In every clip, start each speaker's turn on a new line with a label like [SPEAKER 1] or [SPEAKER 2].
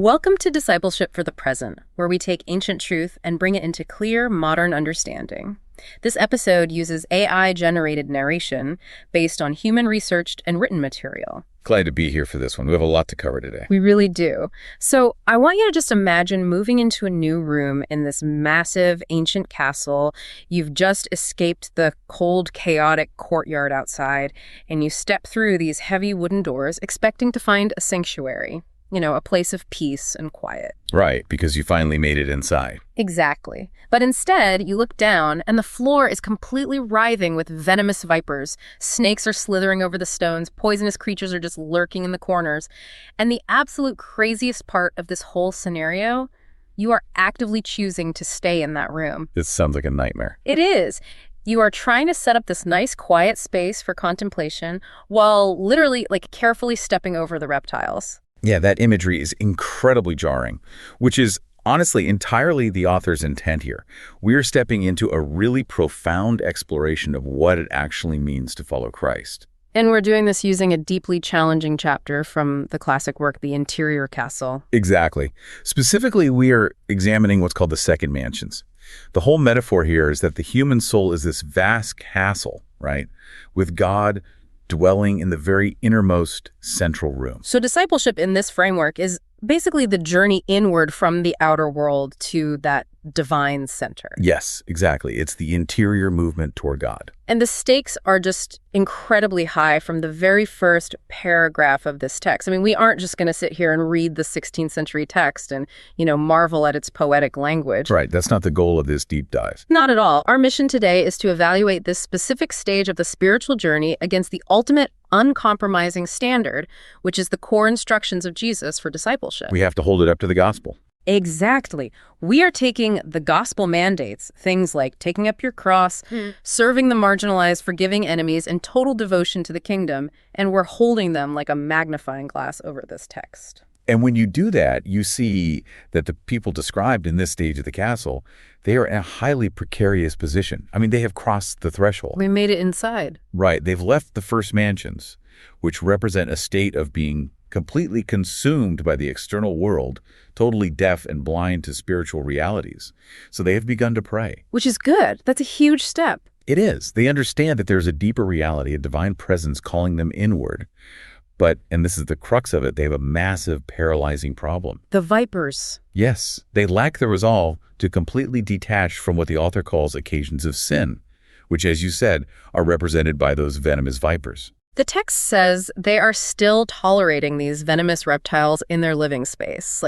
[SPEAKER 1] Welcome to Discipleship for the Present, where we take ancient truth and bring it into clear, modern understanding. This episode uses AI-generated narration based on human-researched and written material.
[SPEAKER 2] Glad to be here for this one. We have a lot to cover today.
[SPEAKER 1] We really do. So I want you to just imagine moving into a new room in this massive ancient castle. You've just escaped the cold, chaotic courtyard outside, and you step through these heavy wooden doors expecting to find a sanctuary. A place of peace and quiet.
[SPEAKER 2] Right, because you finally made it inside.
[SPEAKER 1] Exactly. But instead, you look down, and the floor is completely writhing with venomous vipers. Snakes are slithering over the stones. Poisonous creatures are just lurking in the corners. And the absolute craziest part of this whole scenario, you are actively choosing to stay in that room.
[SPEAKER 2] This sounds like a nightmare.
[SPEAKER 1] It is. You are trying to set up this nice, quiet space for contemplation while literally, carefully stepping over the reptiles.
[SPEAKER 2] Yeah, that imagery is incredibly jarring, which is honestly entirely the author's intent here. We're stepping into a really profound exploration of what it actually means to follow Christ.
[SPEAKER 1] And we're doing this using a deeply challenging chapter from the classic work, The Interior Castle.
[SPEAKER 2] Exactly. Specifically, we are examining what's called the second mansions. The whole metaphor here is that the human soul is this vast castle, right, with God dwelling in the very innermost central room.
[SPEAKER 1] So discipleship in this framework is basically the journey inward from the outer world to that divine center.
[SPEAKER 2] Yes, exactly. It's the interior movement toward God.
[SPEAKER 1] And the stakes are just incredibly high from the very first paragraph of this text. I mean, we aren't just going to sit here and read the 16th century text and, marvel at its poetic language.
[SPEAKER 2] Right. That's not the goal of this deep dive.
[SPEAKER 1] Not at all. Our mission today is to evaluate this specific stage of the spiritual journey against the ultimate uncompromising standard, which is the core instructions of Jesus for discipleship.
[SPEAKER 2] We have to hold it up to the gospel.
[SPEAKER 1] Exactly. We are taking the gospel mandates, things like taking up your cross, serving the marginalized, forgiving enemies, and total devotion to the kingdom, and we're holding them like a magnifying glass over this text.
[SPEAKER 2] And when you do that, you see that the people described in this stage of the castle, they are in a highly precarious position. I mean, they have crossed the threshold.
[SPEAKER 1] We made it inside.
[SPEAKER 2] Right. They've left the first mansions, which represent a state of being completely consumed by the external world, totally deaf and blind to spiritual realities. So they have begun to pray.
[SPEAKER 1] Which is good. That's a huge step.
[SPEAKER 2] It is. They understand that there's a deeper reality, a divine presence calling them inward. But, and this is the crux of it, they have a massive paralyzing problem.
[SPEAKER 1] The vipers.
[SPEAKER 2] Yes, they lack the resolve to completely detach from what the author calls occasions of sin, which, as you said, are represented by those venomous vipers.
[SPEAKER 1] The text says they are still tolerating these venomous reptiles in their living space.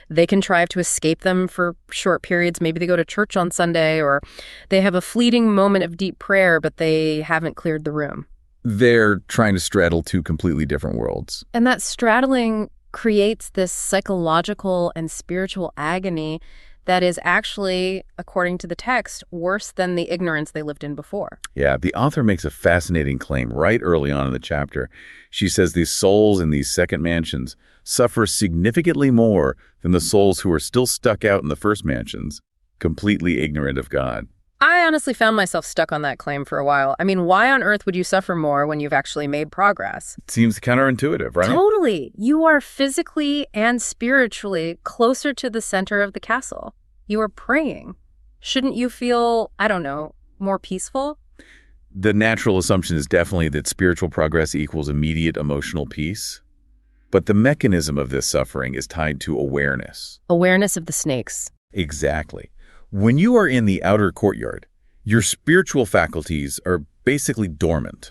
[SPEAKER 1] They contrive to escape them for short periods. Maybe they go to church on Sunday, or they have a fleeting moment of deep prayer, but they haven't cleared the room.
[SPEAKER 2] They're trying to straddle two completely different worlds.
[SPEAKER 1] And that straddling creates this psychological and spiritual agony that is actually, according to the text, worse than the ignorance they lived in before.
[SPEAKER 2] Yeah, the author makes a fascinating claim right early on in the chapter. She says these souls in these second mansions suffer significantly more than the souls who are still stuck out in the first mansions, completely ignorant of God.
[SPEAKER 1] I honestly found myself stuck on that claim for a while. I mean, why on earth would you suffer more when you've actually made progress?
[SPEAKER 2] It seems counterintuitive, right?
[SPEAKER 1] Totally. You are physically and spiritually closer to the center of the castle. You are praying. Shouldn't you feel, more peaceful?
[SPEAKER 2] The natural assumption is definitely that spiritual progress equals immediate emotional peace. But the mechanism of this suffering is tied to awareness.
[SPEAKER 1] Awareness of the snakes.
[SPEAKER 2] Exactly. When you are in the outer courtyard, your spiritual faculties are basically dormant.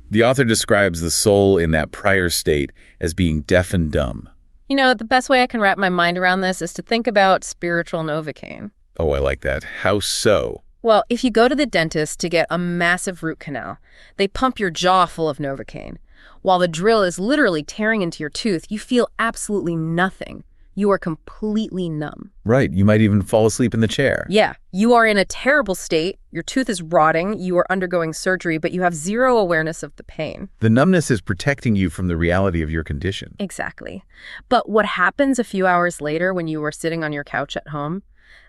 [SPEAKER 2] The author describes the soul in that prior state as being deaf and dumb.
[SPEAKER 1] The best way I can wrap my mind around this is to think about spiritual Novocaine.
[SPEAKER 2] Oh, I like that. How so?
[SPEAKER 1] Well, if you go to the dentist to get a massive root canal, they pump your jaw full of Novocaine. While the drill is literally tearing into your tooth, you feel absolutely nothing. You are completely numb.
[SPEAKER 2] Right. You might even fall asleep in the chair.
[SPEAKER 1] Yeah. You are in a terrible state. Your tooth is rotting. You are undergoing surgery, but you have zero awareness of the pain.
[SPEAKER 2] The numbness is protecting you from the reality of your condition.
[SPEAKER 1] Exactly. But what happens a few hours later when you are sitting on your couch at home?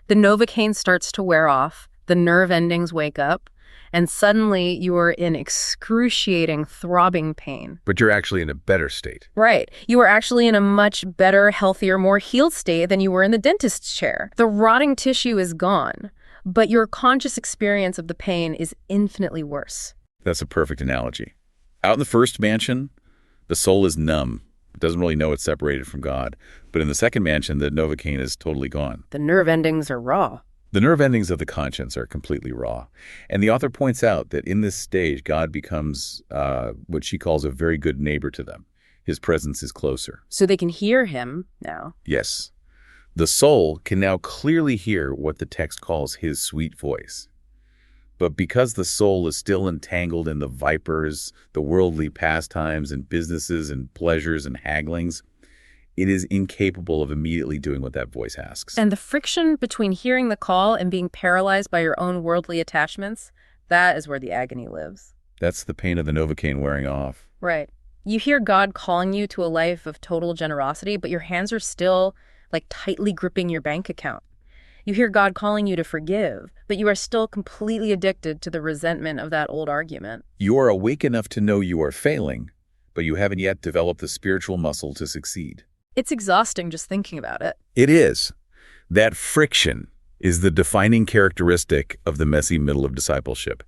[SPEAKER 1] The Novocaine starts to wear off. The nerve endings wake up. and suddenly you are in excruciating, throbbing pain.
[SPEAKER 2] But you're actually in a better state.
[SPEAKER 1] Right. You are actually in a much better, healthier, more healed state than you were in the dentist's chair. The rotting tissue is gone, but your conscious experience of the pain is infinitely worse.
[SPEAKER 2] That's a perfect analogy. Out in the first mansion, the soul is numb. It doesn't really know it's separated from God. But in the second mansion, the Novocaine is totally gone.
[SPEAKER 1] The nerve endings are raw.
[SPEAKER 2] The nerve endings of the conscience are completely raw. And the author points out that in this stage, God becomes what she calls a very good neighbor to them. His presence is closer.
[SPEAKER 1] So they can hear him now.
[SPEAKER 2] Yes. The soul can now clearly hear what the text calls his sweet voice. But because the soul is still entangled in the vipers, the worldly pastimes and businesses and pleasures and hagglings, it is incapable of immediately doing what that voice asks.
[SPEAKER 1] And the friction between hearing the call and being paralyzed by your own worldly attachments, that is where the agony lives.
[SPEAKER 2] That's the pain of the Novocaine wearing off.
[SPEAKER 1] Right. You hear God calling you to a life of total generosity, but your hands are still like tightly gripping your bank account. You hear God calling you to forgive, but you are still completely addicted to the resentment of that old argument.
[SPEAKER 2] You are awake enough to know you are failing, but you haven't yet developed the spiritual muscle to succeed.
[SPEAKER 1] It's exhausting just thinking about it.
[SPEAKER 2] It is. That friction is the defining characteristic of the messy middle of discipleship.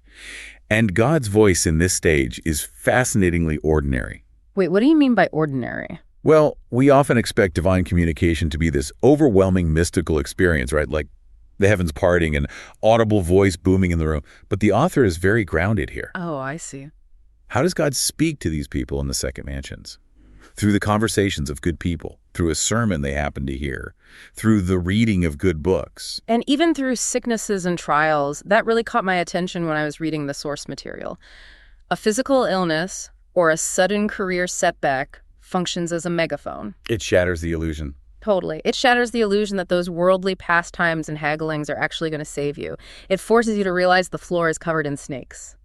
[SPEAKER 2] And God's voice in this stage is fascinatingly ordinary.
[SPEAKER 1] Wait, what do you mean by ordinary?
[SPEAKER 2] Well, we often expect divine communication to be this overwhelming mystical experience, right? Like the heavens parting and audible voice booming in the room. But the author is very grounded here.
[SPEAKER 1] Oh, I see.
[SPEAKER 2] How does God speak to these people in the second mansions? Through the conversations of good people, through a sermon they happen to hear, through the reading of good books.
[SPEAKER 1] And even through sicknesses and trials. That really caught my attention when I was reading the source material. A physical illness or a sudden career setback functions as a megaphone.
[SPEAKER 2] It shatters the illusion.
[SPEAKER 1] Totally. It shatters the illusion that those worldly pastimes and hagglings are actually going to save you. It forces you to realize the floor is covered in snakes.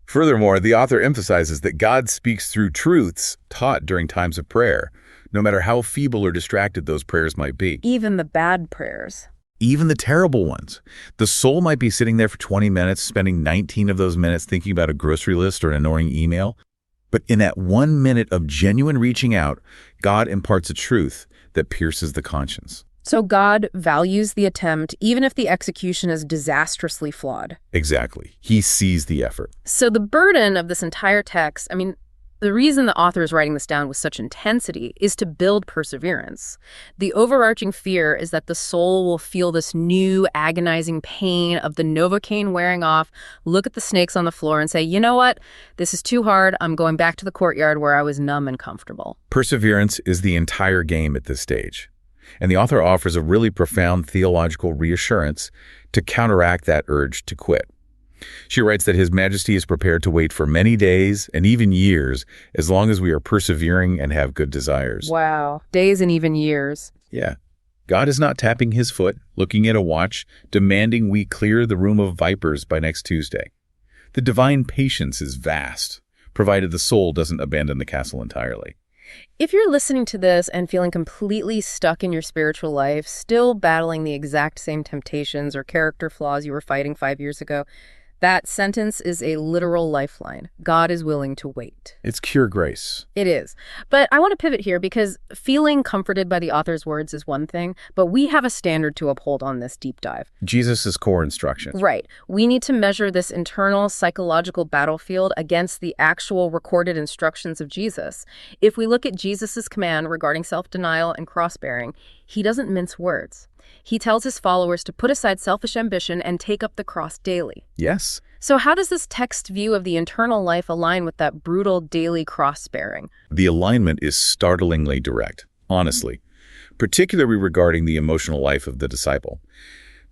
[SPEAKER 2] Furthermore, the author emphasizes that God speaks through truths taught during times of prayer, no matter how feeble or distracted those prayers might be.
[SPEAKER 1] Even the bad prayers.
[SPEAKER 2] Even the terrible ones. The soul might be sitting there for 20 minutes, spending 19 of those minutes thinking about a grocery list or an annoying email. But in that 1 minute of genuine reaching out, God imparts a truth that pierces the conscience.
[SPEAKER 1] So God values the attempt, even if the execution is disastrously flawed.
[SPEAKER 2] Exactly. He sees the effort.
[SPEAKER 1] So the burden of this entire text, the reason the author is writing this down with such intensity is to build perseverance. The overarching fear is that the soul will feel this new agonizing pain of the Novocaine wearing off, look at the snakes on the floor and say, you know what? This is too hard. I'm going back to the courtyard where I was numb and comfortable.
[SPEAKER 2] Perseverance is the entire game at this stage. And the author offers a really profound theological reassurance to counteract that urge to quit. She writes that His Majesty is prepared to wait for many days and even years as long as we are persevering and have good desires.
[SPEAKER 1] Wow. Days and even years.
[SPEAKER 2] Yeah. God is not tapping His foot, looking at a watch, demanding we clear the room of vipers by next Tuesday. The divine patience is vast, provided the soul doesn't abandon the castle entirely.
[SPEAKER 1] If you're listening to this and feeling completely stuck in your spiritual life, still battling the exact same temptations or character flaws you were fighting 5 years ago, that sentence is a literal lifeline. God is willing to wait.
[SPEAKER 2] It's pure grace.
[SPEAKER 1] It is. But I want to pivot here because feeling comforted by the author's words is one thing, but we have a standard to uphold on this deep dive.
[SPEAKER 2] Jesus' core instructions.
[SPEAKER 1] Right. We need to measure this internal psychological battlefield against the actual recorded instructions of Jesus. If we look at Jesus's command regarding self-denial and cross-bearing, He doesn't mince words. He tells His followers to put aside selfish ambition and take up the cross daily.
[SPEAKER 2] Yes.
[SPEAKER 1] So how does this text view of the internal life align with that brutal daily cross-bearing?
[SPEAKER 2] The alignment is startlingly direct, honestly, particularly regarding the emotional life of the disciple.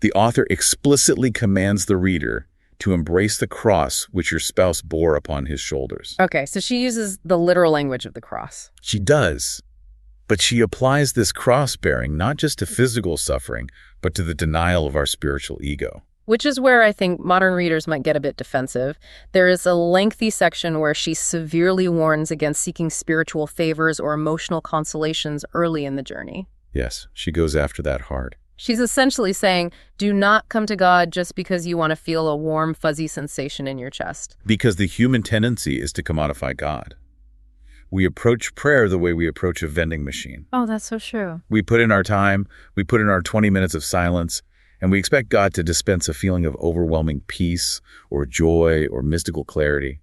[SPEAKER 2] The author explicitly commands the reader to embrace the cross which your spouse bore upon his shoulders.
[SPEAKER 1] Okay, so she uses the literal language of the cross.
[SPEAKER 2] She does. But she applies this cross-bearing not just to physical suffering, but to the denial of our spiritual ego.
[SPEAKER 1] Which is where I think modern readers might get a bit defensive. There is a lengthy section where she severely warns against seeking spiritual favors or emotional consolations early in the journey.
[SPEAKER 2] Yes, she goes after that hard.
[SPEAKER 1] She's essentially saying, do not come to God just because you want to feel a warm, fuzzy sensation in your chest.
[SPEAKER 2] Because the human tendency is to commodify God. We approach prayer the way we approach a vending machine.
[SPEAKER 1] Oh, that's so true.
[SPEAKER 2] We put in our time, we put in our 20 minutes of silence, and we expect God to dispense a feeling of overwhelming peace or joy or mystical clarity.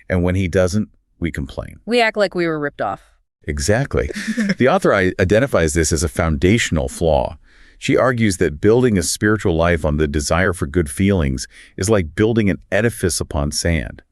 [SPEAKER 2] And when he doesn't, we complain.
[SPEAKER 1] We act like we were ripped off.
[SPEAKER 2] Exactly. The author identifies this as a foundational flaw. She argues that building a spiritual life on the desire for good feelings is like building an edifice upon sand.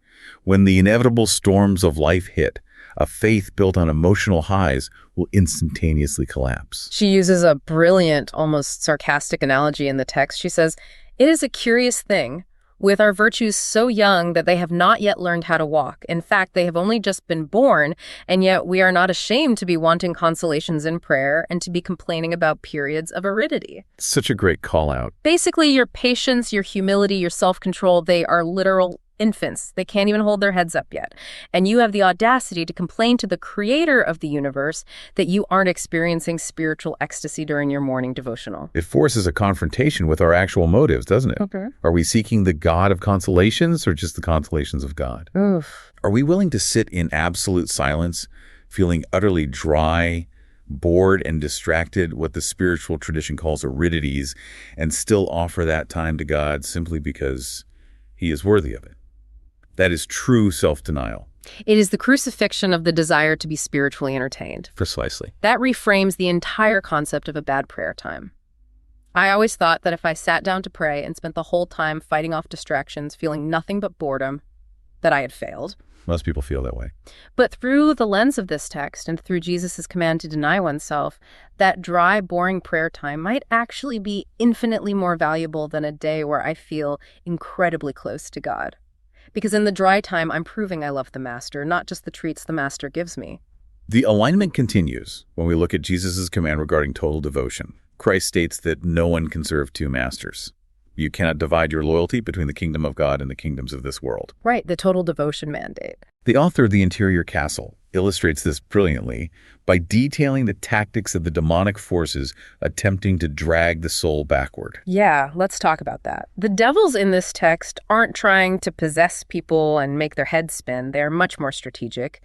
[SPEAKER 2] When the inevitable storms of life hit, a faith built on emotional highs will instantaneously collapse.
[SPEAKER 1] She uses a brilliant, almost sarcastic analogy in the text. She says, it is a curious thing, with our virtues so young that they have not yet learned how to walk. In fact, they have only just been born, and yet we are not ashamed to be wanting consolations in prayer and to be complaining about periods of aridity.
[SPEAKER 2] Such a great call out.
[SPEAKER 1] Basically, your patience, your humility, your self-control, they are literal infants. They can't even hold their heads up yet. And you have the audacity to complain to the creator of the universe that you aren't experiencing spiritual ecstasy during your morning devotional.
[SPEAKER 2] It forces a confrontation with our actual motives, doesn't it?
[SPEAKER 1] Okay.
[SPEAKER 2] Are we seeking the God of consolations or just the consolations of God?
[SPEAKER 1] Oof.
[SPEAKER 2] Are we willing to sit in absolute silence, feeling utterly dry, bored, and distracted, what the spiritual tradition calls aridities, and still offer that time to God simply because he is worthy of it? That is true self-denial.
[SPEAKER 1] It is the crucifixion of the desire to be spiritually entertained.
[SPEAKER 2] Precisely.
[SPEAKER 1] That reframes the entire concept of a bad prayer time. I always thought that if I sat down to pray and spent the whole time fighting off distractions, feeling nothing but boredom, that I had failed.
[SPEAKER 2] Most people feel that way.
[SPEAKER 1] But through the lens of this text and through Jesus' command to deny oneself, that dry, boring prayer time might actually be infinitely more valuable than a day where I feel incredibly close to God. Because in the dry time, I'm proving I love the Master, not just the treats the Master gives me.
[SPEAKER 2] The alignment continues when we look at Jesus' command regarding total devotion. Christ states that no one can serve two masters. You cannot divide your loyalty between the kingdom of God and the kingdoms of this world.
[SPEAKER 1] Right, the total devotion mandate.
[SPEAKER 2] The author of The Interior Castle illustrates this brilliantly by detailing the tactics of the demonic forces attempting to drag the soul backward.
[SPEAKER 1] Yeah, let's talk about that. The devils in this text aren't trying to possess people and make their heads spin. They're much more strategic.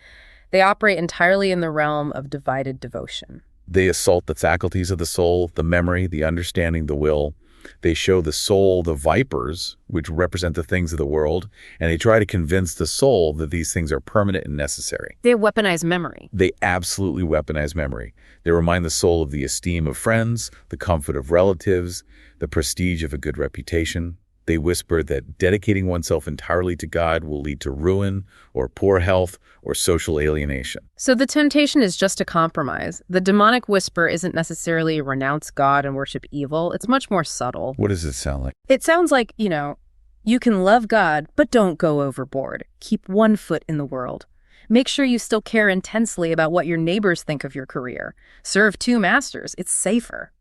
[SPEAKER 1] They operate entirely in the realm of divided devotion.
[SPEAKER 2] They assault the faculties of the soul, the memory, the understanding, the will. They show the soul the vipers, which represent the things of the world, and they try to convince the soul that these things are permanent and necessary.
[SPEAKER 1] They weaponize memory.
[SPEAKER 2] They absolutely weaponize memory. They remind the soul of the esteem of friends, the comfort of relatives, the prestige of a good reputation. They whisper that dedicating oneself entirely to God will lead to ruin or poor health or social alienation.
[SPEAKER 1] So the temptation is just a compromise. The demonic whisper isn't necessarily renounce God and worship evil. It's much more subtle.
[SPEAKER 2] What does it sound like?
[SPEAKER 1] It sounds like, you can love God, but don't go overboard. Keep one foot in the world. Make sure you still care intensely about what your neighbors think of your career. Serve two masters. It's safer.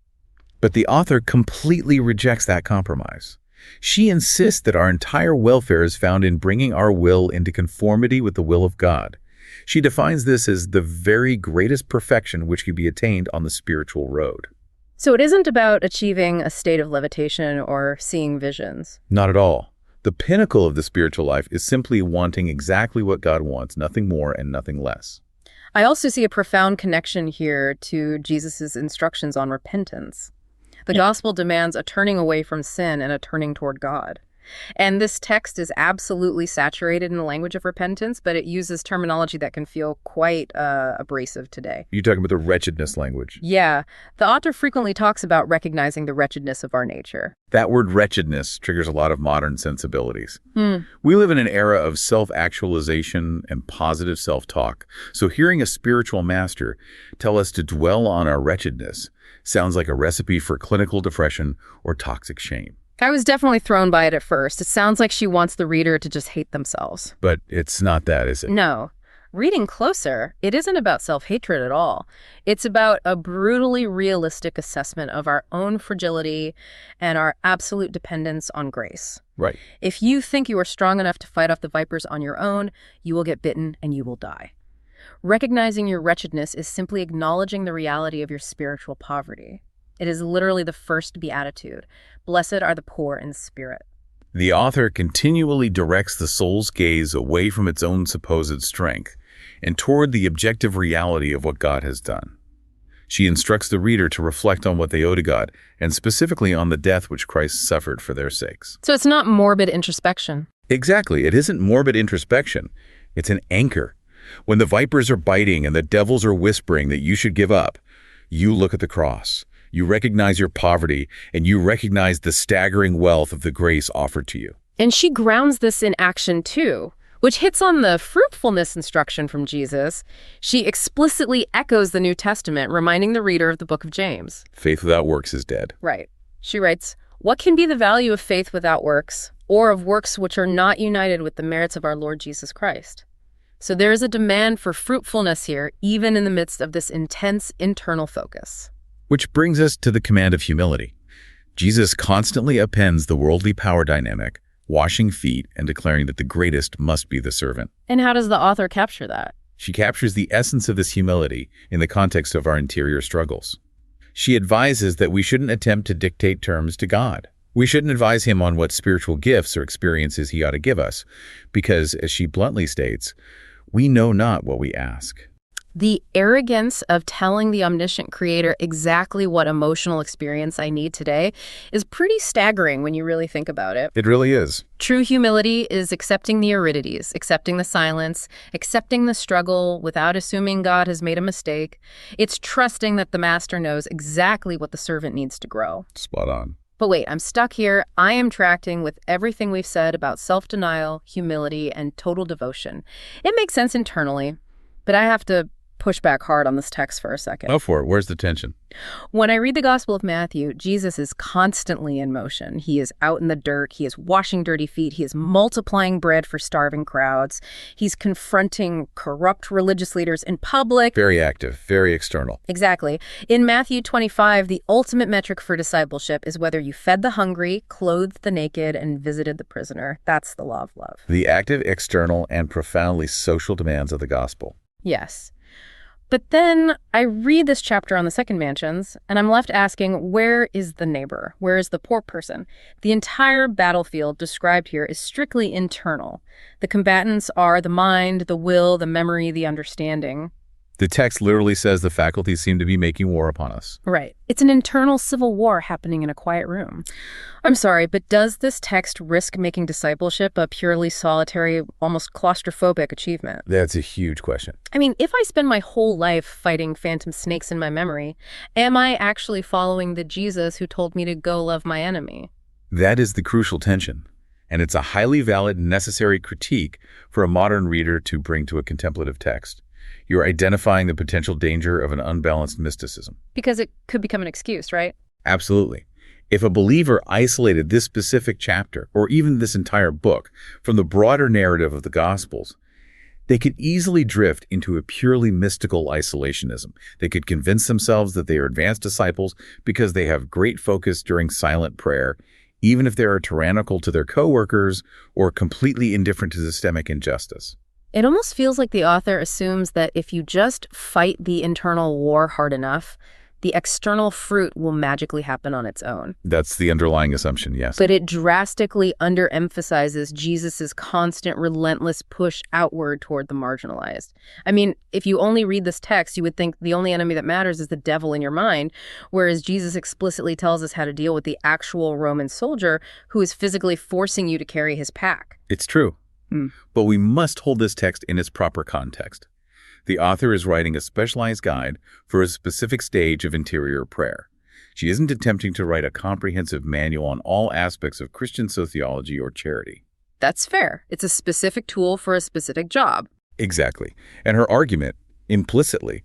[SPEAKER 2] But the author completely rejects that compromise. She insists that our entire welfare is found in bringing our will into conformity with the will of God. She defines this as the very greatest perfection which can be attained on the spiritual road.
[SPEAKER 1] So it isn't about achieving a state of levitation or seeing visions.
[SPEAKER 2] Not at all. The pinnacle of the spiritual life is simply wanting exactly what God wants, nothing more and nothing less.
[SPEAKER 1] I also see a profound connection here to Jesus' instructions on repentance. The gospel demands a turning away from sin and a turning toward God. And this text is absolutely saturated in the language of repentance, but it uses terminology that can feel quite abrasive today.
[SPEAKER 2] You're talking about the wretchedness language.
[SPEAKER 1] Yeah. The author frequently talks about recognizing the wretchedness of our nature.
[SPEAKER 2] That word wretchedness triggers a lot of modern sensibilities. We live in an era of self-actualization and positive self-talk. So hearing a spiritual master tell us to dwell on our wretchedness sounds like a recipe for clinical depression or toxic shame.
[SPEAKER 1] I was definitely thrown by it at first. It sounds like she wants the reader to just hate themselves.
[SPEAKER 2] But it's not that, is it?
[SPEAKER 1] No. Reading closer, it isn't about self-hatred at all. It's about a brutally realistic assessment of our own fragility and our absolute dependence on grace.
[SPEAKER 2] Right.
[SPEAKER 1] If you think you are strong enough to fight off the vipers on your own, you will get bitten and you will die. Recognizing your wretchedness is simply acknowledging the reality of your spiritual poverty. It is literally the first beatitude. Blessed are the poor in spirit.
[SPEAKER 2] The author continually directs the soul's gaze away from its own supposed strength and toward the objective reality of what God has done. She instructs the reader to reflect on what they owe to God, and specifically on the death which Christ suffered for their sakes.
[SPEAKER 1] So it's not morbid introspection.
[SPEAKER 2] Exactly. It isn't morbid introspection. It's an anchor. When the vipers are biting and the devils are whispering that you should give up, you look at the cross. You recognize your poverty, and you recognize the staggering wealth of the grace offered to you.
[SPEAKER 1] And she grounds this in action too, which hits on the fruitfulness instruction from Jesus. She explicitly echoes the New Testament, reminding the reader of the book of James.
[SPEAKER 2] Faith without works is dead.
[SPEAKER 1] Right. She writes, "What can be the value of faith without works, or of works which are not united with the merits of our Lord Jesus Christ?" So there is a demand for fruitfulness here, even in the midst of this intense internal focus.
[SPEAKER 2] Which brings us to the command of humility. Jesus constantly appends the worldly power dynamic, washing feet and declaring that the greatest must be the servant.
[SPEAKER 1] And how does the author capture that?
[SPEAKER 2] She captures the essence of this humility in the context of our interior struggles. She advises that we shouldn't attempt to dictate terms to God. We shouldn't advise him on what spiritual gifts or experiences he ought to give us, because, as she bluntly states, we know not what we ask.
[SPEAKER 1] The arrogance of telling the omniscient creator exactly what emotional experience I need today is pretty staggering when you really think about it.
[SPEAKER 2] It really is.
[SPEAKER 1] True humility is accepting the aridities, accepting the silence, accepting the struggle without assuming God has made a mistake. It's trusting that the master knows exactly what the servant needs to grow.
[SPEAKER 2] Spot on.
[SPEAKER 1] But wait, I'm stuck here. I am tracting with everything we've said about self-denial, humility, and total devotion. It makes sense internally, but I have to push back hard on this text for a second.
[SPEAKER 2] Go for it. Where's the tension?
[SPEAKER 1] When I read the Gospel of Matthew, Jesus is constantly in motion. He is out in the dirt. He is washing dirty feet. He is multiplying bread for starving crowds. He's confronting corrupt religious leaders in public.
[SPEAKER 2] Very active, very external.
[SPEAKER 1] Exactly. In Matthew 25, the ultimate metric for discipleship is whether you fed the hungry, clothed the naked, and visited the prisoner. That's the law of love.
[SPEAKER 2] The active, external, and profoundly social demands of the gospel.
[SPEAKER 1] Yes. But then I read this chapter on the second mansions, and I'm left asking, where is the neighbor? Where is the poor person? The entire battlefield described here is strictly internal. The combatants are the mind, the will, the memory, the understanding.
[SPEAKER 2] The text literally says the faculties seem to be making war upon us.
[SPEAKER 1] Right. It's an internal civil war happening in a quiet room. I'm sorry, but does this text risk making discipleship a purely solitary, almost claustrophobic achievement?
[SPEAKER 2] That's a huge question.
[SPEAKER 1] I mean, if I spend my whole life fighting phantom snakes in my memory, am I actually following the Jesus who told me to go love my enemy?
[SPEAKER 2] That is the crucial tension, and it's a highly valid and necessary critique for a modern reader to bring to a contemplative text. You're identifying the potential danger of an unbalanced mysticism.
[SPEAKER 1] Because it could become an excuse, right?
[SPEAKER 2] Absolutely. If a believer isolated this specific chapter, or even this entire book, from the broader narrative of the Gospels, they could easily drift into a purely mystical isolationism. They could convince themselves that they are advanced disciples because they have great focus during silent prayer, even if they are tyrannical to their coworkers or completely indifferent to systemic injustice.
[SPEAKER 1] It almost feels like the author assumes that if you just fight the internal war hard enough, the external fruit will magically happen on its own.
[SPEAKER 2] That's the underlying assumption, yes.
[SPEAKER 1] But it drastically underemphasizes Jesus's constant, relentless push outward toward the marginalized. I mean, if you only read this text, you would think the only enemy that matters is the devil in your mind, whereas Jesus explicitly tells us how to deal with the actual Roman soldier who is physically forcing you to carry his pack.
[SPEAKER 2] It's true. But we must hold this text in its proper context. The author is writing a specialized guide for a specific stage of interior prayer. She isn't attempting to write a comprehensive manual on all aspects of Christian sociology or charity.
[SPEAKER 1] That's fair. It's a specific tool for a specific job.
[SPEAKER 2] Exactly. And her argument, implicitly,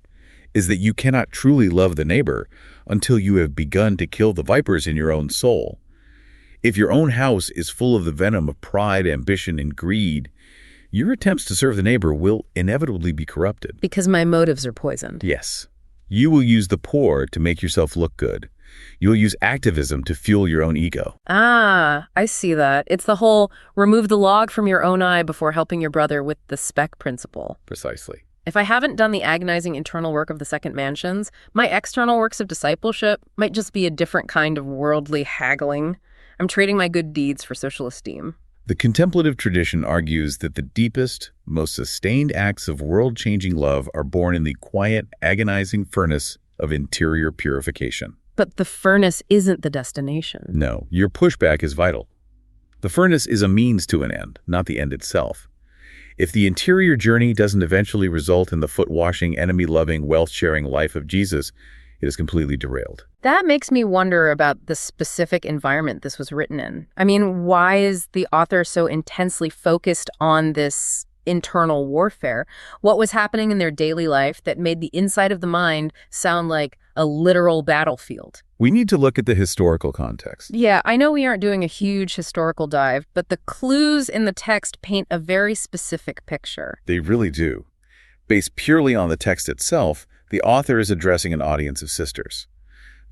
[SPEAKER 2] is that you cannot truly love the neighbor until you have begun to kill the vipers in your own soul. If your own house is full of the venom of pride, ambition, and greed, your attempts to serve the neighbor will inevitably be corrupted.
[SPEAKER 1] Because my motives are poisoned.
[SPEAKER 2] Yes. You will use the poor to make yourself look good. You will use activism to fuel your own ego.
[SPEAKER 1] Ah, I see that. It's the whole remove the log from your own eye before helping your brother with the speck principle.
[SPEAKER 2] Precisely.
[SPEAKER 1] If I haven't done the agonizing internal work of the second mansions, my external works of discipleship might just be a different kind of worldly haggling. I'm trading my good deeds for social esteem.
[SPEAKER 2] The contemplative tradition argues that the deepest, most sustained acts of world-changing love are born in the quiet, agonizing furnace of interior purification.
[SPEAKER 1] But the furnace isn't the destination.
[SPEAKER 2] No, your pushback is vital. The furnace is a means to an end, not the end itself. If the interior journey doesn't eventually result in the foot-washing, enemy-loving, wealth-sharing life of Jesus, it is completely derailed.
[SPEAKER 1] That makes me wonder about the specific environment this was written in. I mean, why is the author so intensely focused on this internal warfare? What was happening in their daily life that made the inside of the mind sound like a literal battlefield?
[SPEAKER 2] We need to look at the historical context.
[SPEAKER 1] Yeah, I know we aren't doing a huge historical dive, but the clues in the text paint a very specific picture.
[SPEAKER 2] They really do. Based purely on the text itself, the author is addressing an audience of sisters.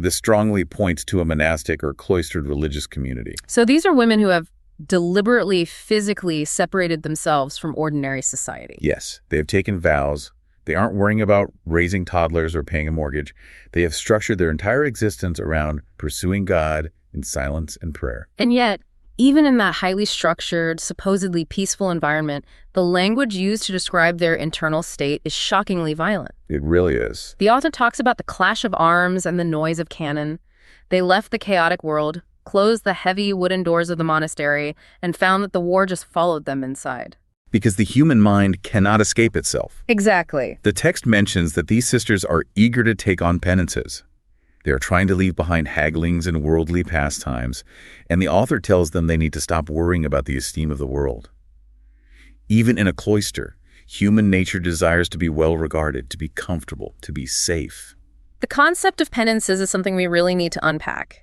[SPEAKER 2] This strongly points to a monastic or cloistered religious community.
[SPEAKER 1] So these are women who have deliberately, physically separated themselves from ordinary society.
[SPEAKER 2] Yes, they have taken vows. They aren't worrying about raising toddlers or paying a mortgage. They have structured their entire existence around pursuing God in silence and prayer.
[SPEAKER 1] And yet, even in that highly structured, supposedly peaceful environment, the language used to describe their internal state is shockingly violent.
[SPEAKER 2] It really is.
[SPEAKER 1] The author talks about the clash of arms and the noise of cannon. They left the chaotic world, closed the heavy wooden doors of the monastery, and found that the war just followed them inside.
[SPEAKER 2] Because the human mind cannot escape itself.
[SPEAKER 1] Exactly.
[SPEAKER 2] The text mentions that these sisters are eager to take on penances. They are trying to leave behind hagglings and worldly pastimes, and the author tells them they need to stop worrying about the esteem of the world. Even in a cloister, human nature desires to be well regarded, to be comfortable, to be safe.
[SPEAKER 1] The concept of penances is something we really need to unpack.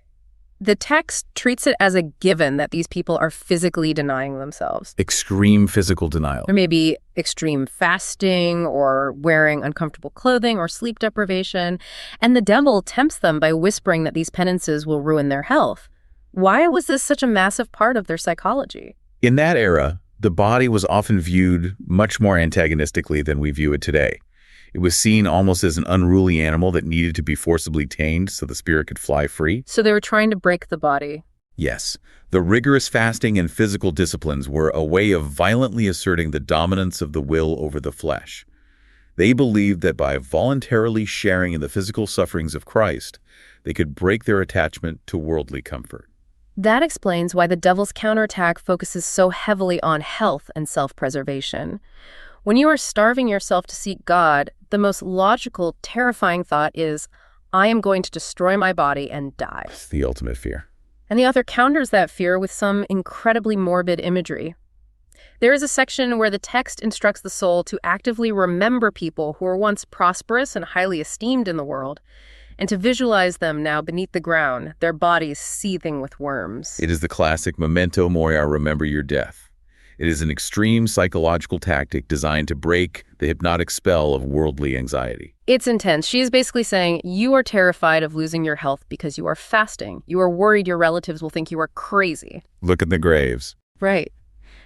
[SPEAKER 1] The text treats it as a given that these people are physically denying themselves.
[SPEAKER 2] Extreme physical denial.
[SPEAKER 1] There may be extreme fasting or wearing uncomfortable clothing or sleep deprivation, and the devil tempts them by whispering that these penances will ruin their health. Why was this such a massive part of their psychology?
[SPEAKER 2] In that era, the body was often viewed much more antagonistically than we view it today. It was seen almost as an unruly animal that needed to be forcibly tamed so the spirit could fly free.
[SPEAKER 1] So they were trying to break the body.
[SPEAKER 2] Yes, the rigorous fasting and physical disciplines were a way of violently asserting the dominance of the will over the flesh. They believed that by voluntarily sharing in the physical sufferings of Christ, they could break their attachment to worldly comfort.
[SPEAKER 1] That explains why the devil's counterattack focuses so heavily on health and self-preservation. When you are starving yourself to seek God, the most logical, terrifying thought is, I am going to destroy my body and die.
[SPEAKER 2] It's the ultimate fear.
[SPEAKER 1] And the author counters that fear with some incredibly morbid imagery. There is a section where the text instructs the soul to actively remember people who were once prosperous and highly esteemed in the world, and to visualize them now beneath the ground, their bodies seething with worms.
[SPEAKER 2] It is the classic memento mori, remember your death. It is an extreme psychological tactic designed to break the hypnotic spell of worldly anxiety.
[SPEAKER 1] It's intense. She is basically saying, you are terrified of losing your health because you are fasting. You are worried your relatives will think you are crazy.
[SPEAKER 2] Look at the graves.
[SPEAKER 1] Right.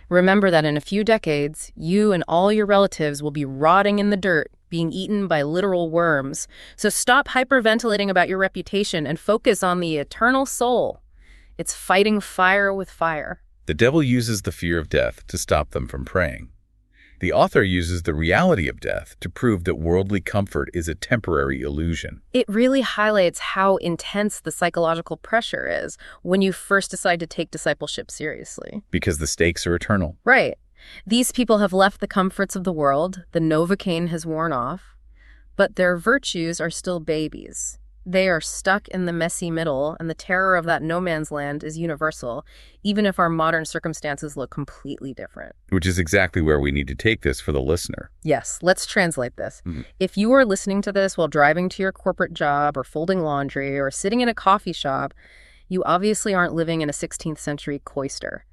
[SPEAKER 1] Remember that in a few decades, you and all your relatives will be rotting in the dirt, being eaten by literal worms. So stop hyperventilating about your reputation and focus on the eternal soul. It's fighting fire with fire.
[SPEAKER 2] The devil uses the fear of death to stop them from praying. The author uses the reality of death to prove that worldly comfort is a temporary illusion.
[SPEAKER 1] It really highlights how intense the psychological pressure is when you first decide to take discipleship seriously.
[SPEAKER 2] Because the stakes are eternal.
[SPEAKER 1] Right. These people have left the comforts of the world, the Novocaine has worn off, but their virtues are still babies. They are stuck in the messy middle, and the terror of that no man's land is universal, even if our modern circumstances look completely different.
[SPEAKER 2] Which is exactly where we need to take this for the listener.
[SPEAKER 1] Yes, let's translate this. If you are listening to this while driving to your corporate job or folding laundry or sitting in a coffee shop, you obviously aren't living in a 16th century cloister.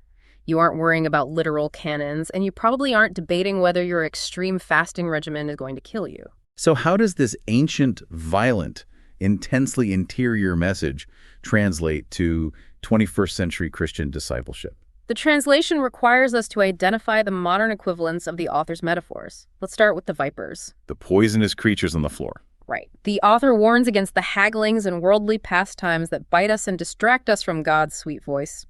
[SPEAKER 1] You aren't worrying about literal cannons, and you probably aren't debating whether your extreme fasting regimen is going to kill you.
[SPEAKER 2] So how does this ancient, violent, intensely interior message translate to 21st century Christian discipleship?
[SPEAKER 1] The translation requires us to identify the modern equivalents of the author's metaphors. Let's start with the vipers.
[SPEAKER 2] The poisonous creatures on the floor.
[SPEAKER 1] Right. The author warns against the hagglings and worldly pastimes that bite us and distract us from God's sweet voice.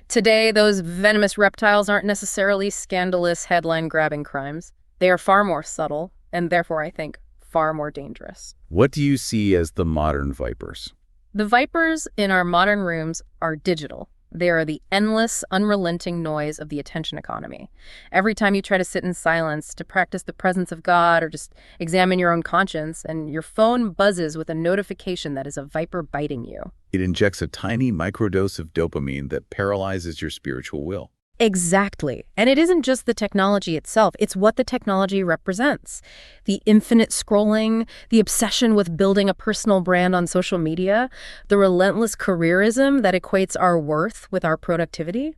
[SPEAKER 1] Today, those venomous reptiles aren't necessarily scandalous, headline-grabbing crimes. They are far more subtle, and therefore, I think, far more dangerous.
[SPEAKER 2] What do you see as the modern vipers?
[SPEAKER 1] The vipers in our modern rooms are digital. They are the endless, unrelenting noise of the attention economy. Every time you try to sit in silence to practice the presence of God or just examine your own conscience, and your phone buzzes with a notification that is a viper biting you.
[SPEAKER 2] It injects a tiny microdose of dopamine that paralyzes your spiritual will.
[SPEAKER 1] Exactly. And it isn't just the technology itself, it's what the technology represents. The infinite scrolling, the obsession with building a personal brand on social media, the relentless careerism that equates our worth with our productivity.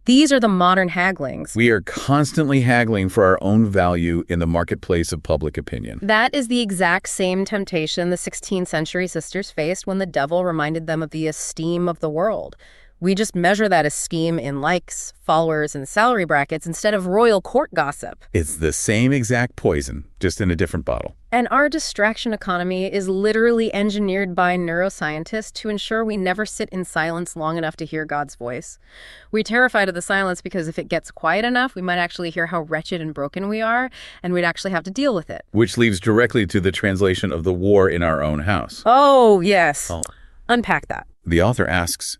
[SPEAKER 1] These are the modern hagglings.
[SPEAKER 2] We are constantly haggling for our own value in the marketplace of public opinion.
[SPEAKER 1] That is the exact same temptation the 16th century sisters faced when the devil reminded them of the esteem of the world. We just measure that esteem in likes, followers, and salary brackets instead of royal court gossip.
[SPEAKER 2] It's the same exact poison, just in a different bottle.
[SPEAKER 1] And our distraction economy is literally engineered by neuroscientists to ensure we never sit in silence long enough to hear God's voice. We're terrified of the silence because if it gets quiet enough, we might actually hear how wretched and broken we are, and we'd actually have to deal with it.
[SPEAKER 2] Which leads directly to the translation of the war in our own house.
[SPEAKER 1] Oh, yes. Unpack that.
[SPEAKER 2] The author asks,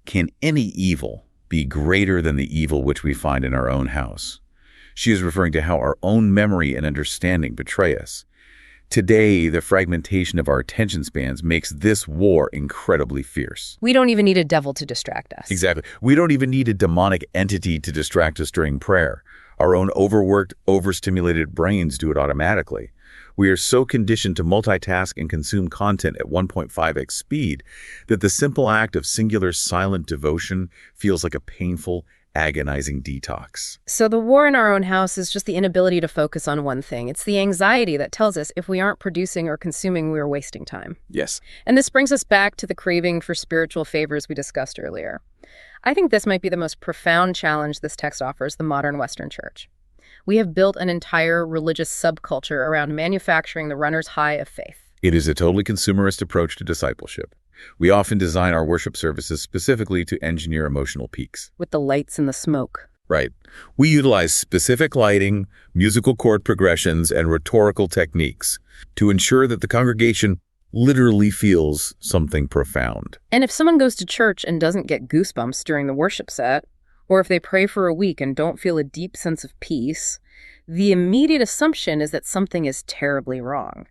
[SPEAKER 2] can any evil be greater than the evil which we find in our own house? She is referring to how our own memory and understanding betray us. Today, the fragmentation of our attention spans makes this war incredibly fierce.
[SPEAKER 1] We don't even need a devil to distract us.
[SPEAKER 2] Exactly. We don't even need a demonic entity to distract us during prayer. Our own overworked, overstimulated brains do it automatically. We are so conditioned to multitask and consume content at 1.5x speed that the simple act of singular silent devotion feels like a painful, agonizing detox.
[SPEAKER 1] So the war in our own house is just the inability to focus on one thing. It's the anxiety that tells us if we aren't producing or consuming, we are wasting time.
[SPEAKER 2] Yes.
[SPEAKER 1] And this brings us back to the craving for spiritual favors we discussed earlier. I think this might be the most profound challenge this text offers the modern Western church. We have built an entire religious subculture around manufacturing the runner's high of faith.
[SPEAKER 2] It is a totally consumerist approach to discipleship. We often design our worship services specifically to engineer emotional peaks.
[SPEAKER 1] With the lights and the smoke.
[SPEAKER 2] Right. We utilize specific lighting, musical chord progressions, and rhetorical techniques to ensure that the congregation literally feels something profound.
[SPEAKER 1] And if someone goes to church and doesn't get goosebumps during the worship set, or if they pray for a week and don't feel a deep sense of peace, the immediate assumption is that something is terribly wrong.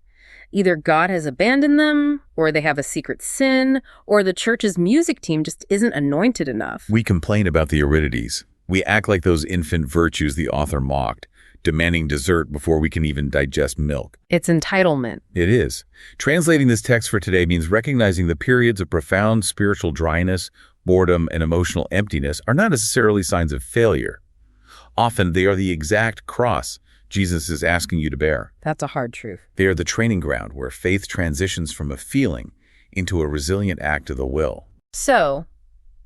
[SPEAKER 1] Either God has abandoned them, or they have a secret sin, or the church's music team just isn't anointed enough.
[SPEAKER 2] We complain about the aridities. We act like those infant virtues the author mocked, demanding dessert before we can even digest milk.
[SPEAKER 1] It's entitlement.
[SPEAKER 2] It is. Translating this text for today means recognizing the periods of profound spiritual dryness, boredom, and emotional emptiness are not necessarily signs of failure. Often, they are the exact cross Jesus is asking you to bear.
[SPEAKER 1] That's a hard truth.
[SPEAKER 2] They are the training ground where faith transitions from a feeling into a resilient act of the will.
[SPEAKER 1] So,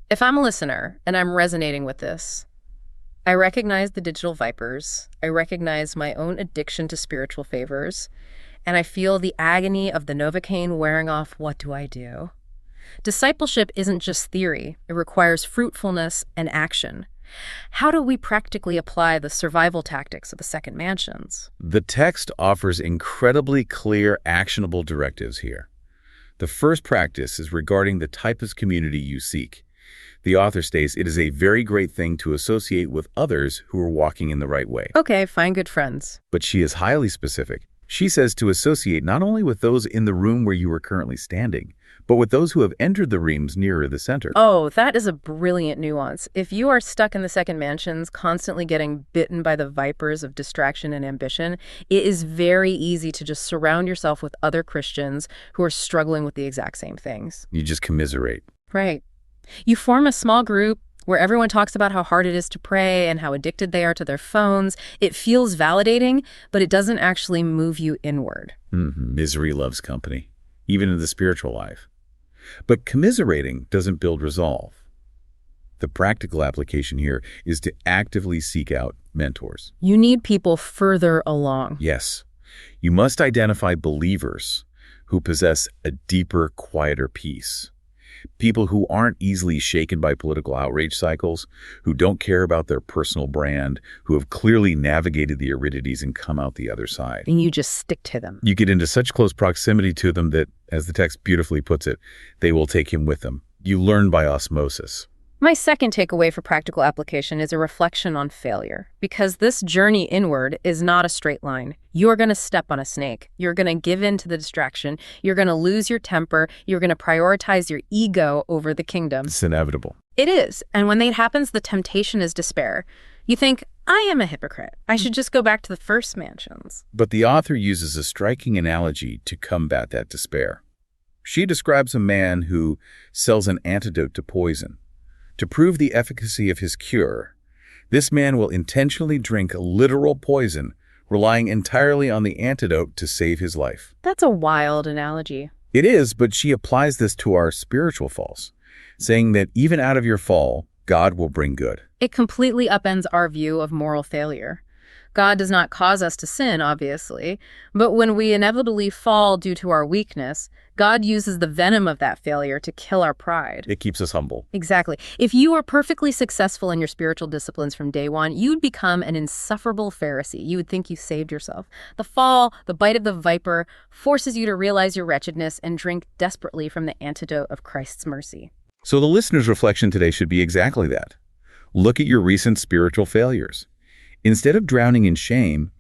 [SPEAKER 1] if I'm a listener and I'm resonating with this, I recognize the digital vipers, I recognize my own addiction to spiritual favors, and I feel the agony of the Novocaine wearing off. What do I do? Discipleship isn't just theory. It requires fruitfulness and action. How do we practically apply the survival tactics of the second mansions?
[SPEAKER 2] The text offers incredibly clear, actionable directives here. The first practice is regarding the type of community you seek. The author states it is a very great thing to associate with others who are walking in the right way.
[SPEAKER 1] Okay, find good friends.
[SPEAKER 2] But she is highly specific. She says to associate not only with those in the room where you are currently standing, but with those who have entered the rooms nearer the center.
[SPEAKER 1] Oh, that is a brilliant nuance. If you are stuck in the second mansions, constantly getting bitten by the vipers of distraction and ambition, it is very easy to just surround yourself with other Christians who are struggling with the exact same things.
[SPEAKER 2] You just commiserate.
[SPEAKER 1] Right. You form a small group where everyone talks about how hard it is to pray and how addicted they are to their phones. It feels validating, but it doesn't actually move you inward.
[SPEAKER 2] Misery loves company, even in the spiritual life. But commiserating doesn't build resolve. The practical application here is to actively seek out mentors.
[SPEAKER 1] You need people further along.
[SPEAKER 2] Yes, you must identify believers who possess a deeper, quieter peace. People who aren't easily shaken by political outrage cycles, who don't care about their personal brand, who have clearly navigated the aridities and come out the other side.
[SPEAKER 1] And you just stick to them.
[SPEAKER 2] You get into such close proximity to them that, as the text beautifully puts it, they will take him with them. You learn by osmosis.
[SPEAKER 1] My second takeaway for practical application is a reflection on failure, because this journey inward is not a straight line. You're going to step on a snake. You're going to give in to the distraction. You're going to lose your temper. You're going to prioritize your ego over the kingdom.
[SPEAKER 2] It's inevitable.
[SPEAKER 1] It is. And when that happens, the temptation is despair. You think, I am a hypocrite. I should just go back to the first mansions.
[SPEAKER 2] But the author uses a striking analogy to combat that despair. She describes a man who sells an antidote to poison. To prove the efficacy of his cure, this man will intentionally drink literal poison, relying entirely on the antidote to save his life.
[SPEAKER 1] That's a wild analogy.
[SPEAKER 2] It is, but she applies this to our spiritual falls, saying that even out of your fall, God will bring good.
[SPEAKER 1] It completely upends our view of moral failure. God does not cause us to sin, obviously, but when we inevitably fall due to our weakness, God uses the venom of that failure to kill our pride.
[SPEAKER 2] It keeps us humble.
[SPEAKER 1] Exactly. If you were perfectly successful in your spiritual disciplines from day one, you'd become an insufferable Pharisee. You would think you saved yourself. The fall, the bite of the viper, forces you to realize your wretchedness and drink desperately from the antidote of Christ's mercy.
[SPEAKER 2] So the listener's reflection today should be exactly that. Look at your recent spiritual failures. Instead of drowning in shame,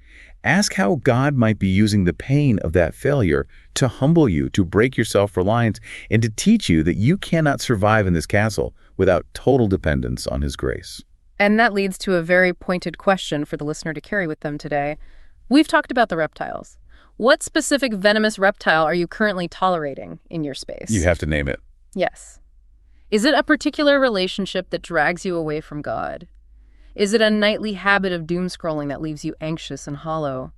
[SPEAKER 2] ask how God might be using the pain of that failure to humble you, to break your self-reliance, and to teach you that you cannot survive in this castle without total dependence on His grace.
[SPEAKER 1] And that leads to a very pointed question for the listener to carry with them today. We've talked about the reptiles. What specific venomous reptile are you currently tolerating in your space?
[SPEAKER 2] You have to name it.
[SPEAKER 1] Yes. Is it a particular relationship that drags you away from God? Is it a nightly habit of doom scrolling that leaves you anxious and hollow?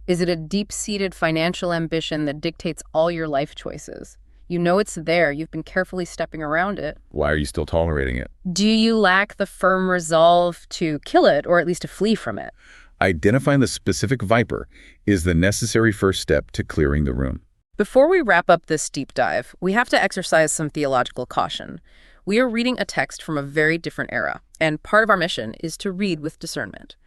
[SPEAKER 1] Is it a deep-seated financial ambition that dictates all your life choices? You know it's there. You've been carefully stepping around it.
[SPEAKER 2] Why are you still tolerating it?
[SPEAKER 1] Do you lack the firm resolve to kill it, or at least to flee from it?
[SPEAKER 2] Identifying the specific viper is the necessary first step to clearing the room.
[SPEAKER 1] Before we wrap up this deep dive, we have to exercise some theological caution. We are reading a text from a very different era, and part of our mission is to read with discernment.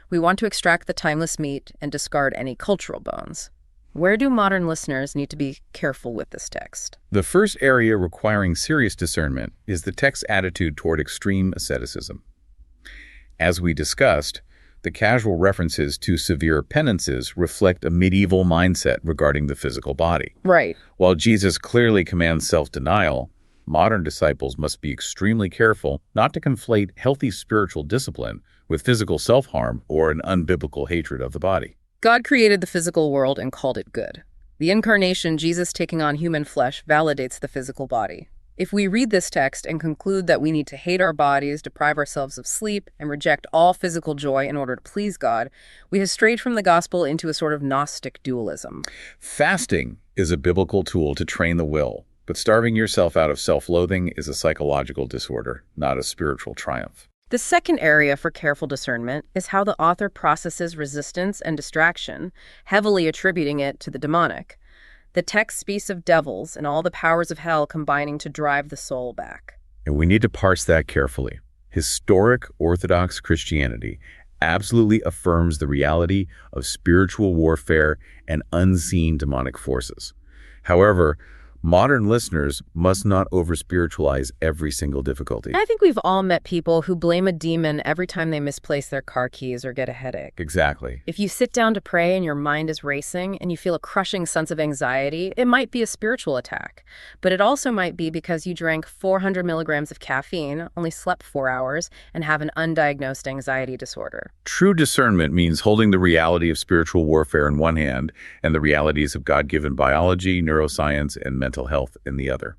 [SPEAKER 1] We want to extract the timeless meat and discard any cultural bones. Where do modern listeners need to be careful with this text?
[SPEAKER 2] The first area requiring serious discernment is the text's attitude toward extreme asceticism. As we discussed, the casual references to severe penances reflect a medieval mindset regarding the physical body.
[SPEAKER 1] Right.
[SPEAKER 2] While Jesus clearly commands self-denial, modern disciples must be extremely careful not to conflate healthy spiritual discipline with physical self-harm or an unbiblical hatred of the body.
[SPEAKER 1] God created the physical world and called it good. The incarnation, Jesus taking on human flesh, validates the physical body. If we read this text and conclude that we need to hate our bodies, deprive ourselves of sleep, and reject all physical joy in order to please God, we have strayed from the gospel into a sort of Gnostic dualism.
[SPEAKER 2] Fasting is a biblical tool to train the will, but starving yourself out of self-loathing is a psychological disorder, not a spiritual triumph.
[SPEAKER 1] The second area for careful discernment is how the author processes resistance and distraction, heavily attributing it to the demonic. The text speaks of devils and all the powers of hell combining to drive the soul back.
[SPEAKER 2] And we need to parse that carefully. Historic Orthodox Christianity absolutely affirms the reality of spiritual warfare and unseen demonic forces. However, modern listeners must not over-spiritualize every single difficulty.
[SPEAKER 1] I think we've all met people who blame a demon every time they misplace their car keys or get a headache.
[SPEAKER 2] Exactly.
[SPEAKER 1] If you sit down to pray and your mind is racing and you feel a crushing sense of anxiety, it might be a spiritual attack. But it also might be because you drank 400 milligrams of caffeine, only slept 4 hours, and have an undiagnosed anxiety disorder.
[SPEAKER 2] True discernment means holding the reality of spiritual warfare in one hand and the realities of God-given biology, neuroscience, and mental health in the other.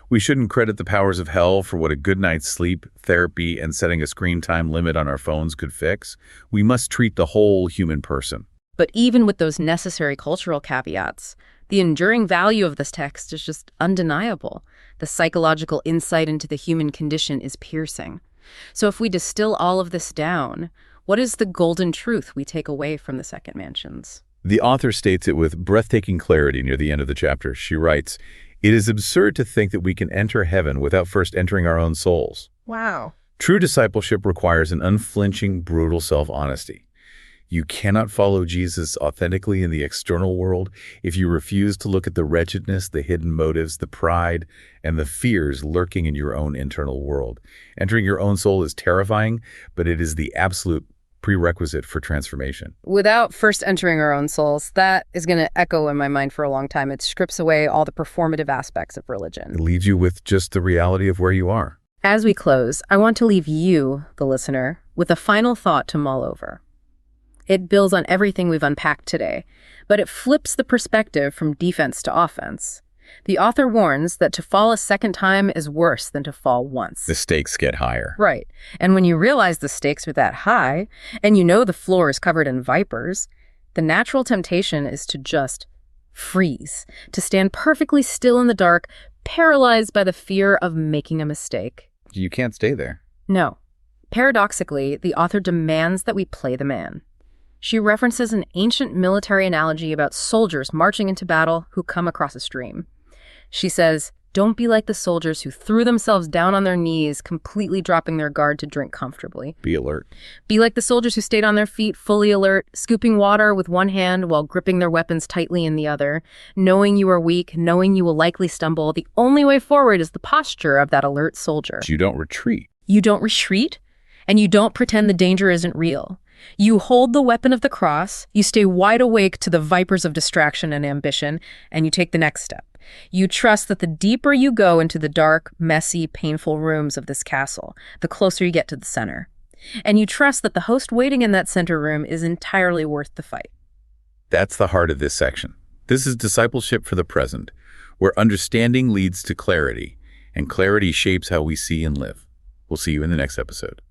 [SPEAKER 2] We shouldn't credit the powers of hell for what a good night's sleep, therapy, and setting a screen time limit on our phones could fix. We must treat the whole human person.
[SPEAKER 1] But even with those necessary cultural caveats, The enduring value of this text is just undeniable. The psychological insight into the human condition is piercing. So if we distill all of this down, what is the golden truth we take away from the second mansions?
[SPEAKER 2] The author states it with breathtaking clarity near the end of the chapter. She writes, "It is absurd to think that we can enter heaven without first entering our own souls."
[SPEAKER 1] Wow.
[SPEAKER 2] True discipleship requires an unflinching, brutal self-honesty. You cannot follow Jesus authentically in the external world if you refuse to look at the wretchedness, the hidden motives, the pride, and the fears lurking in your own internal world. Entering your own soul is terrifying, but it is the absolute prerequisite for transformation.
[SPEAKER 1] Without first entering our own souls, that is going to echo in my mind for a long time. It strips away all the performative aspects of religion.
[SPEAKER 2] It leaves you with just the reality of where you are.
[SPEAKER 1] As we close, I want to leave you, the listener, with a final thought to mull over. It builds on everything we've unpacked today, but it flips the perspective from defense to offense. The author warns that to fall a second time is worse than to fall once.
[SPEAKER 2] The stakes get higher.
[SPEAKER 1] Right. And when you realize the stakes are that high, and you know the floor is covered in vipers, the natural temptation is to just freeze, to stand perfectly still in the dark, paralyzed by the fear of making a mistake.
[SPEAKER 2] You can't stay there.
[SPEAKER 1] No. Paradoxically, the author demands that we play the man. She references an ancient military analogy about soldiers marching into battle who come across a stream. She says, don't be like the soldiers who threw themselves down on their knees, completely dropping their guard to drink comfortably.
[SPEAKER 2] Be alert.
[SPEAKER 1] Be like the soldiers who stayed on their feet, fully alert, scooping water with one hand while gripping their weapons tightly in the other. Knowing you are weak, knowing you will likely stumble, the only way forward is the posture of that alert soldier.
[SPEAKER 2] You don't retreat.
[SPEAKER 1] You don't retreat, and you don't pretend the danger isn't real. You hold the weapon of the cross, you stay wide awake to the vipers of distraction and ambition, and you take the next step. You trust that the deeper you go into the dark, messy, painful rooms of this castle, the closer you get to the center. And you trust that the host waiting in that center room is entirely worth the fight.
[SPEAKER 2] That's the heart of this section. This is discipleship for the present, where understanding leads to clarity, and clarity shapes how we see and live. We'll see you in the next episode.